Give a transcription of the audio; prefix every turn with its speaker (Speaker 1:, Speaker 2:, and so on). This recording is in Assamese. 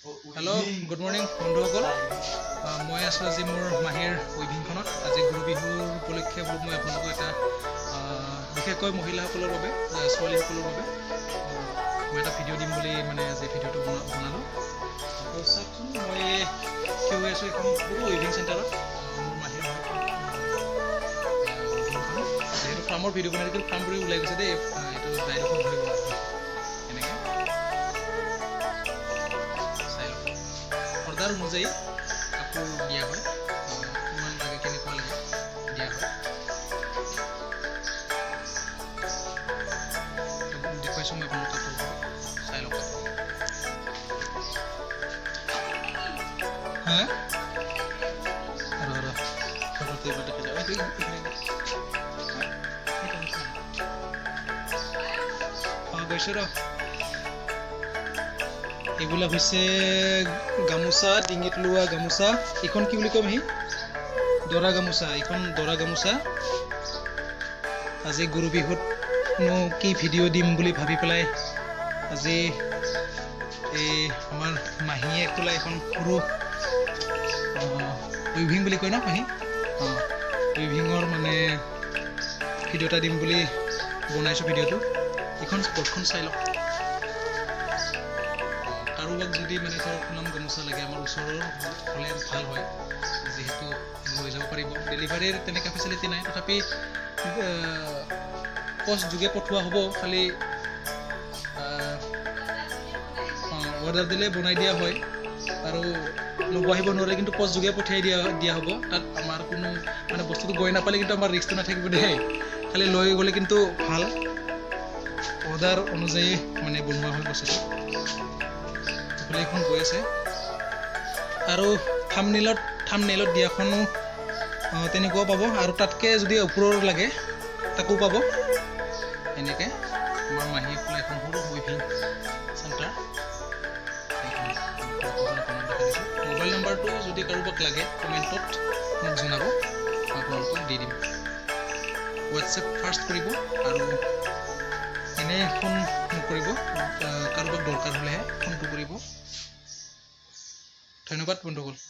Speaker 1: हेलो गुड मर्निंग बंधुসকল मैं आसो आज मोर माहिर उइभिंगखনত आज गुरु बिहुर उपलक्षे बोलो मैं आपलोक एटा विशेषक महिलाসকলৰ বাবে ছোৱালীসকলৰ বাবে मैं एटा ভিডিঅ' দিম বুলি মানে আজি ভিডিঅ'টো বনালো তো চাওকচোন মই কি হৈ আছো এখন সৰু উইভিং চেণ্টাৰত মোৰ মাহিৰ যেহেতু ফাৰ্মৰ ভিডিঅ' বনাই কিন্তু ফাৰ্ম বুলি ওলাই গৈছে দেই এইটো ডাইৰেক্ট ধৰিব এনেকৈ অৰ্ডাৰ অনুযায়ী কাপোৰ দিয়া হয় কিমান লাগে কেনেকুৱা লাগে দিয়া হয় দেখুৱাইছোঁ মই আপোনালোক কাপোৰ চাই লওক হা ঘৰতে এইবাৰ দেখা যায় গৈছোঁ ৰ এগুলা হৈছে গামোচা ডিঙিত লোৱা গামোচা এখন কি বুলি কম হি দৰা গামোচা এখন দৰা গামোচা আজি গুৰু বিহুত নো কি ভিডিঅ' দিম বুলি ভাবি পেলাই আজি এই আমাৰ মাহীয়ে খোলা এখন সৰু উইভিং বুলি কয় ন মাহী উইভিঙৰ মানে ভিডিঅ' এটা দিম বুলি বনাইছোঁ ভিডিঅ'টো এখন স্পটখন চাই লওক কাৰোবাক যদি মানে ধৰক সুনাম গামোচা লাগে আমাৰ ওচৰৰ হ'লে ভাল হয় যিহেতু লৈ যাব পাৰিব ডেলিভাৰীৰ তেনেকৈ ফেচিলিটি নাই তথাপি পোষ্ট যোগে পঠোৱা হ'ব খালি অৰ্ডাৰ দিলে বনাই দিয়া হয় আৰু ল'ব আহিব নোৱাৰে কিন্তু পোষ্ট যোগে পঠিয়াই দিয়া হ'ব তাত আমাৰ কোনো মানে বস্তুটো গৈ নাপালে কিন্তু আমাৰ ৰিস্কটো নাথাকিব দেই খালি লৈ গ'লে কিন্তু ভাল অৰ্ডাৰ অনুযায়ী মানে বনোৱা হয় বস্তুটো এখন গৈ আছে আৰু থাম্বনেইলত দিয়াখনো তেনেকুৱাও পাব আৰু তাতকৈ যদি ওপৰৰ লাগে তাকো পাব এনেকৈ আমাৰ মাহী ফুলা এখন সৰু উইভিং চেণ্টাৰ মোবাইল নম্বৰটো যদি কাৰোবাক লাগে কমেণ্টত মোক জনাব মই আপোনালোকক দি দিম হোৱাটছএপ ফাৰ্ষ্ট কৰিব আৰু এনে ফোন নকৰিব কাৰোবাক দৰকাৰ হ'লেহে ফোনটো কৰিব ধন্যবাদ বন্ধুসকল